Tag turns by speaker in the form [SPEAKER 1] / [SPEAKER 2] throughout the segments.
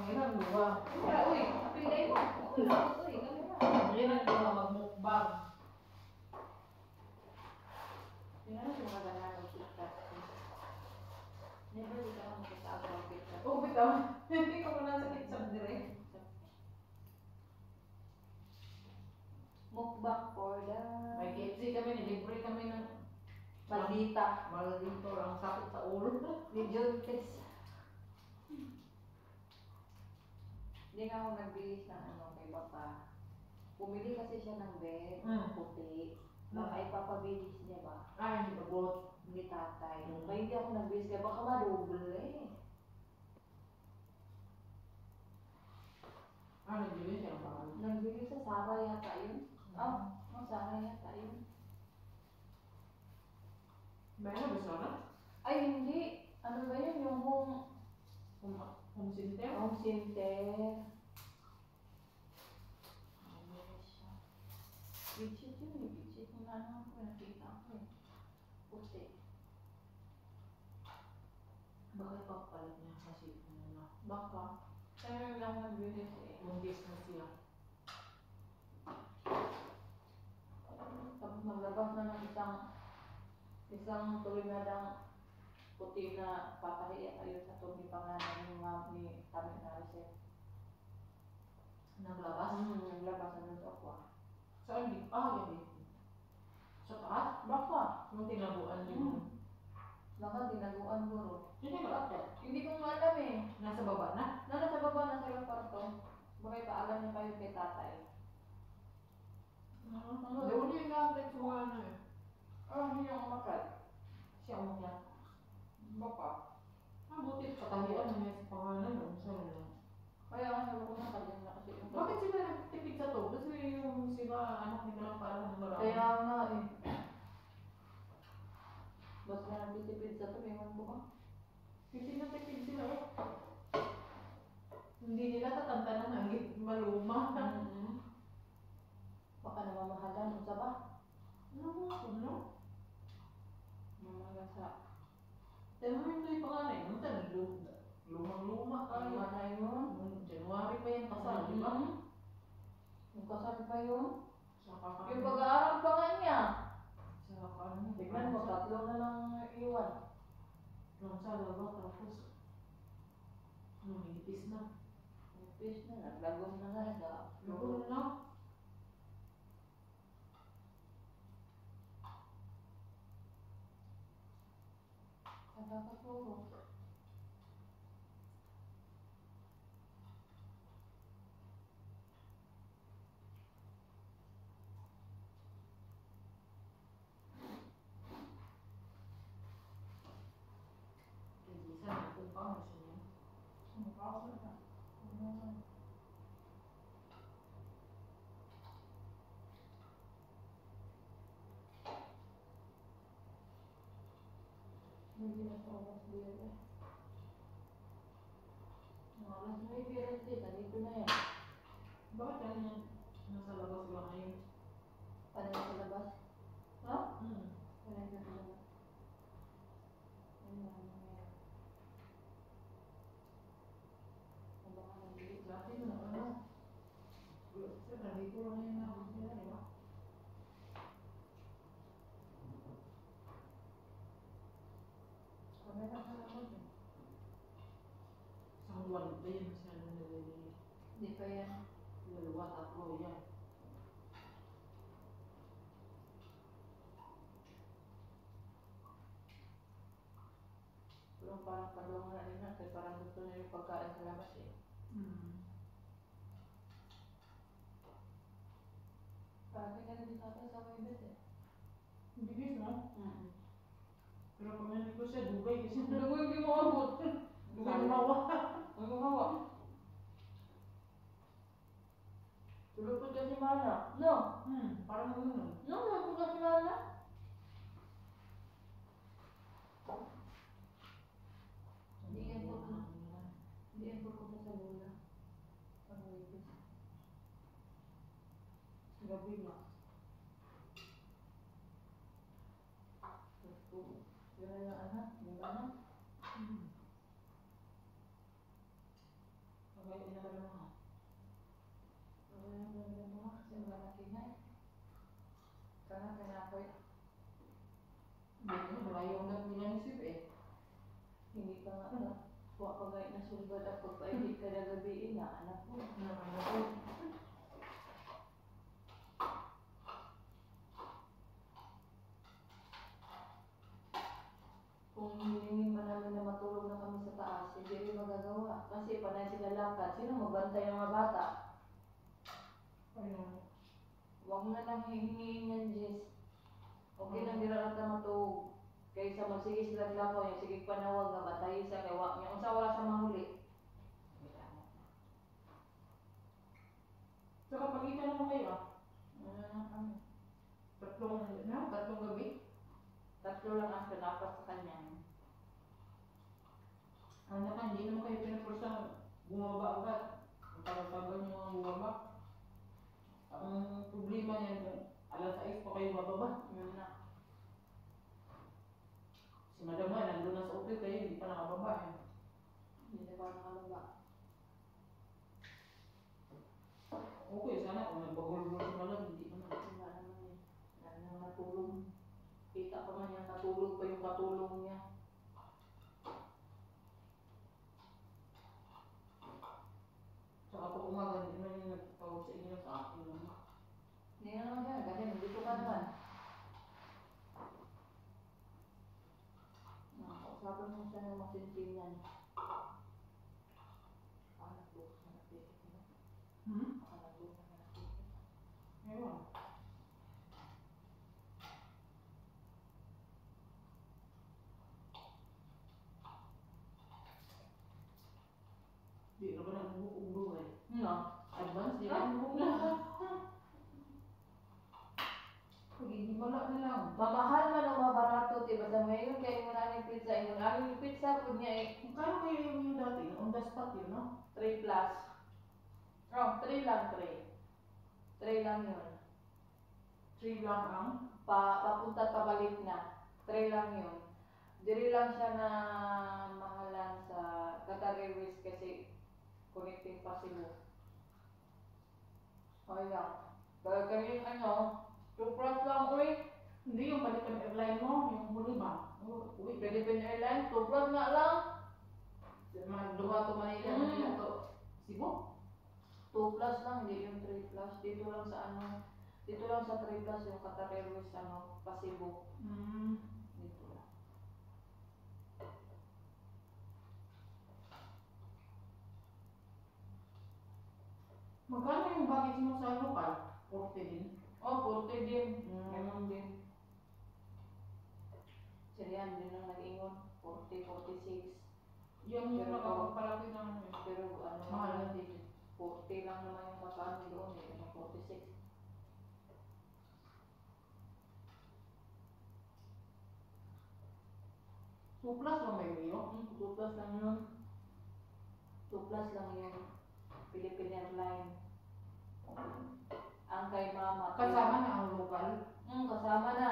[SPEAKER 1] Pangilan dua.
[SPEAKER 2] Kaya, uy, kapilay mo. Uy, kami na.
[SPEAKER 1] Pangilan dua magmukbang.
[SPEAKER 2] Tingnan mo maganda ng TikTok. Never dito ako magkasama ng TikTok.
[SPEAKER 1] Oh, bitaw. Hindi ko muna sakit sa direct.
[SPEAKER 2] Mukbang for the...
[SPEAKER 1] May KFC kami, nilibre kami ng
[SPEAKER 2] Maldita.
[SPEAKER 1] Maldito, ang sakit sa ulo.
[SPEAKER 2] Ni John Tess. Hindi nga ako nagbihis ng kay Papa. Bumili kasi siya ng bed, puti. Baka ipapabilis niya ba?
[SPEAKER 1] Ay, hindi abot.
[SPEAKER 2] Ni tatay. Kaya hindi ako nagbihis kaya baka madoble eh.
[SPEAKER 1] Nagbili siya ng pangalan.
[SPEAKER 2] Nagbili sa Sara yata yun. Sara yata yun.
[SPEAKER 1] Bayan na ba siya na?
[SPEAKER 2] Ay, hindi. Ano ba yun? Yung
[SPEAKER 1] Home center?
[SPEAKER 2] home center. Bedsheet yun eh. Bedsheet yung ano ko. Nakita ko eh. Puti.
[SPEAKER 1] Bakit papalit niya kasi ano?
[SPEAKER 2] Baka. Kaya lang nagbili siya eh.
[SPEAKER 1] Buntis na siya.
[SPEAKER 2] Tapos maglabas na ng isang tulinadang puti na papahiya kayo sa tumi pangalan ng mga ni kami na reset.
[SPEAKER 1] Naglabas?
[SPEAKER 2] Naglabas na ng ako.
[SPEAKER 1] Saan di? Yan dito. Sa taas?
[SPEAKER 2] Baka.
[SPEAKER 1] Yung tinabuan din.
[SPEAKER 2] Baka tinaguan guro.
[SPEAKER 1] Hindi ko alam.
[SPEAKER 2] Hindi ko nga alam eh.
[SPEAKER 1] Nasa baba na?
[SPEAKER 2] Nasa baba na sa yung kwarto. Baka ipaalam niya pa yung kay tatay.
[SPEAKER 1] Doon yung natin sa mga ano eh.
[SPEAKER 2] Hindi yung umakat.
[SPEAKER 1] Siya umakyat.
[SPEAKER 2] Baka.
[SPEAKER 1] Buti patahian na niya sa pangalan. Saan na?
[SPEAKER 2] Kaya nga sabi ko na kanya na kasi yung
[SPEAKER 1] Bakit sila nagtipid sa to? Kasi yung sila anak nila lang parang marami.
[SPEAKER 2] Kaya nga eh. Basta na nagtitipid sa tumingan mo ka.
[SPEAKER 1] Kasi natipid sila eh. Hindi nila tatantanan hangit maluma.
[SPEAKER 2] Baka namamahalan. Unsa ba?
[SPEAKER 1] Ano?
[SPEAKER 2] Mamahalan sa...
[SPEAKER 1] Pero mo yung panganay. Ano tayo? Lumang-luma tayo.
[SPEAKER 2] Manay mo?
[SPEAKER 1] January pa yung kasal, di ba?
[SPEAKER 2] Yung kasal pa yun?
[SPEAKER 1] Sa kakano.
[SPEAKER 2] Yung pag-aaral pa nga niya.
[SPEAKER 1] Sa kakano.
[SPEAKER 2] Tignan mo, 3 na lang iwan.
[SPEAKER 1] Yung sa lalo, tapos minipis na.
[SPEAKER 2] Nipis na, naglagom na nga.
[SPEAKER 1] Lalo na.
[SPEAKER 2] Nakakatulog.
[SPEAKER 1] Hindi sa natin pa mo siya niya.
[SPEAKER 2] Nakakatulog na. Hindi na sa oras din eh. Oras na yung parents eh. Dito na yan.
[SPEAKER 1] Bakit yan yan? Nasa labas lang ngayon?
[SPEAKER 2] Paano sa labas? Ha? Paano sa labas? Ayun na meron. Kung baka nabili.
[SPEAKER 1] Dati na ano? Sir, nandito lang ngayon na ako sila, di ba?
[SPEAKER 2] Kamera ka naman eh.
[SPEAKER 1] Isang buwan pa yun siya nung nalili.
[SPEAKER 2] Di pa yan.
[SPEAKER 1] 2, 3 yan.
[SPEAKER 2] Pero parang kalungan na rin natin. Parang gusto na yung pagkain sa labas eh. Parang kanya rin tatay sa may bed eh.
[SPEAKER 1] Hindi guys, no? Pero pag nandito ko siya, dugay kasi.
[SPEAKER 2] Ano mo hindi mo abot?
[SPEAKER 1] Dugay mawa.
[SPEAKER 2] Ano mo hawa? Tulupot ka si Mana. No?
[SPEAKER 1] Parang ano.
[SPEAKER 2] No, tulupot ka si Mana. Hindi yan po. Hindi yan po ko sa bola. Ang wipis. Gabi lang. Gano'n yung anak. Yung anak.
[SPEAKER 1] kayo inakalamahan.
[SPEAKER 2] Kasi malaki na eh. Kana ako'y
[SPEAKER 1] Hindi ko malayo na minanisip eh.
[SPEAKER 2] hindi ka nga na kuha pa gayet na sulbad ako pa hindi ka na gabiin na anak ko.
[SPEAKER 1] Ano ko?
[SPEAKER 2] Kung hilingin man namin na matulog na kami sa taas, hindi rin magagawa. Kasi panay sila lakad, sino magbantay ng mga bata?
[SPEAKER 1] Ayun.
[SPEAKER 2] Huwag na lang hingin yan, Jess. Okay lang dira ka matulog. Kaysa magsige sila lakaw niya, sige panawag nga batayin sa kay wak niya. Unsa wala sa mahuli.
[SPEAKER 1] Saka pagitan naman kayo ah.
[SPEAKER 2] Kami.
[SPEAKER 1] Tatlong gabi.
[SPEAKER 2] Tatlo lang ang pinapas sa kanya.
[SPEAKER 1] Ang naman, hindi naman kayo pinapursang bumaba agad. Tagal nyo ang bumaba. Ang problema niyan kung alas 6 pa kayo bababa.
[SPEAKER 2] Yun na.
[SPEAKER 1] Si Madam nga, nandun na sa hotel kayo, hindi pa nakababa eh.
[SPEAKER 2] Hindi na ba nakalaba?
[SPEAKER 1] Okay, sana kung nagbagulgul si Madam, hindi naman.
[SPEAKER 2] Wala naman eh. Wala naman natulog. Kita pa man yung natulog pa yung katulong niya.
[SPEAKER 1] Saka pag umaga, hindi naman yung nagtawag sa inyo sa akin naman.
[SPEAKER 2] Hindi nga naman yan. Kasi nandito ka naman. Nakakasabi mo siya ng masinsinyan. Nagbukas na nagpikit mo. Nagbukas na nagpikit.
[SPEAKER 1] Ewan. Di na ba nagbubugbog eh?
[SPEAKER 2] No.
[SPEAKER 1] Advance, di na nagbubugbog. Pag-ihimala na lang.
[SPEAKER 2] Mamahal man o mabarato, diba sa ngayon kayo mo na ng pizza. Yung aming pizza po niya eh,
[SPEAKER 1] Kano kayo yung dati? On the spot yun, no?
[SPEAKER 2] 3 plus. Oh, 3 lang, 3. 3 lang yun.
[SPEAKER 1] 3 lang ang?
[SPEAKER 2] Papunta at pabalik na. 3 lang yun. Diri lang siya na mahalan sa Qatar Airways kasi connecting pa sila. Okay lang. Kaya kanina ano, 2 plus lang uwi.
[SPEAKER 1] Hindi yung Philippine Airline mo, yung huli ba? Uy,
[SPEAKER 2] Philippine Airlines, 2 plus nga lang.
[SPEAKER 1] Duha to Manila, Manila to Cebu.
[SPEAKER 2] 2 plus lang, hindi yung 3 plus. Dito lang sa ano, dito lang sa 3 plus yung Qatar Airways ano, Pasibo. Dito lang.
[SPEAKER 1] Magkano yung baggage mo sa local? 40 din.
[SPEAKER 2] Oh, 40 din.
[SPEAKER 1] Mm.
[SPEAKER 2] Ganon din. Siriyan din ang nag-ingon. 40, 46.
[SPEAKER 1] Yun yung
[SPEAKER 2] Pero-
[SPEAKER 1] nakakapalaki ng
[SPEAKER 2] Pero ano
[SPEAKER 1] Mahal.
[SPEAKER 2] naman din. 40 lang naman yung kakano doon eh. Ano, 46.
[SPEAKER 1] Suplas ba may mayo?
[SPEAKER 2] 2 plus lang yun. 2 plus lang yung Philippine Airlines. Ang kay mama.
[SPEAKER 1] Kasama na ang local.
[SPEAKER 2] Kasama na.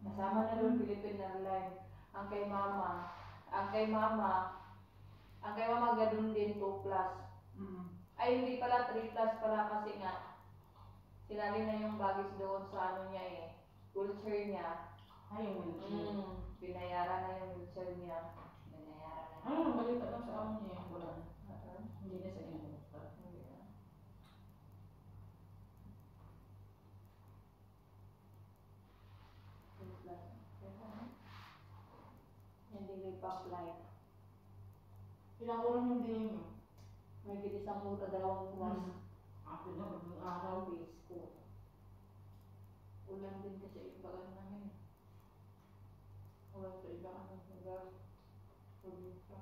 [SPEAKER 2] Kasama na doon Philippine Airlines. Ang kay mama. Ang kay mama ganun din 2 plus. Ay hindi pala 3 plus pala kasi nga sinali na yung baggage doon sa ano niya eh. Wheelchair niya.
[SPEAKER 1] Ay, yung wheelchair.
[SPEAKER 2] Binayaran na yung wheelchair niya. Binayaran na.
[SPEAKER 1] Ano nang balita lang sa amin niya? Wala na. Hindi na sa inyo.
[SPEAKER 2] Hindi pa flight.
[SPEAKER 1] Ilang oras yung delay nyo?
[SPEAKER 2] May isang mura, 2 oras.
[SPEAKER 1] Ako na, maging araw.
[SPEAKER 2] Base ko. Ulan din kasi ibagan namin. Ulan sa ibagan ng lugar. Probinsya.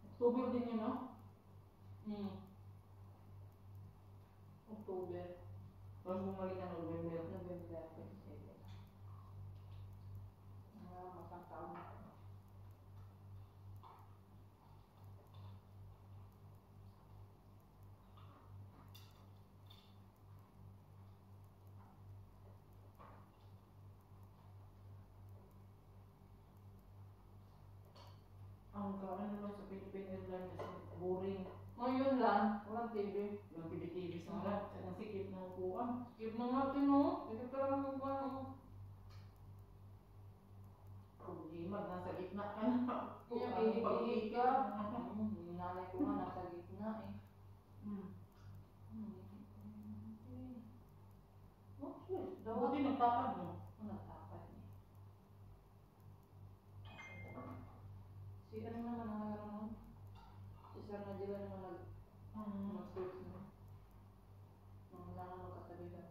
[SPEAKER 1] October din yun, no?
[SPEAKER 2] October.
[SPEAKER 1] Tapos bumalik na November.
[SPEAKER 2] November 27. Masang taon na. Ngayon lang, walang TV.
[SPEAKER 1] Yung TV sa harap, ang sikip ng upuan. Sikip na natin, no? Sikip talaga ng upuan, no? Problema, nasa gitna ka na.
[SPEAKER 2] Yung iikik ka. Yung nanay ko nga nasa gitna eh. Oh, shit.
[SPEAKER 1] Buti nagtapad, no?
[SPEAKER 2] Nagtapad niya. Si ano naman ang nagkaroon? Si Sir Nadila naman nag-search mo. Nung wala na magkatabi ka.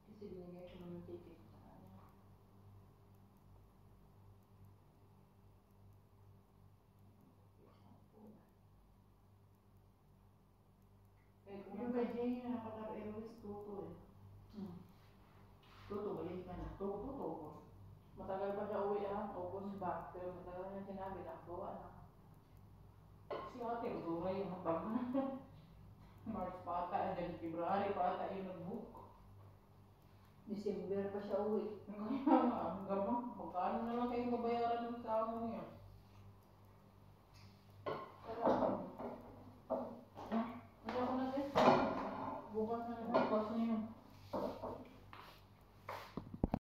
[SPEAKER 2] Kasi binigay ko naman yung ticket sa kanya. Kaya kung
[SPEAKER 1] Yung kay Jane na Qatar Airways, Toto eh. Toto, balik ka na. Toto.
[SPEAKER 2] matagal pa siya uwi August ba? Pero matagal niya sinabi na gawa na.
[SPEAKER 1] Si ate, Dora yung habag na. March pa ata, and then February pa ata yung nag-book.
[SPEAKER 2] December pa siya uwi.
[SPEAKER 1] Kaya nga, ang gabang, magkano na lang kayong babayaran ng sa amo niya?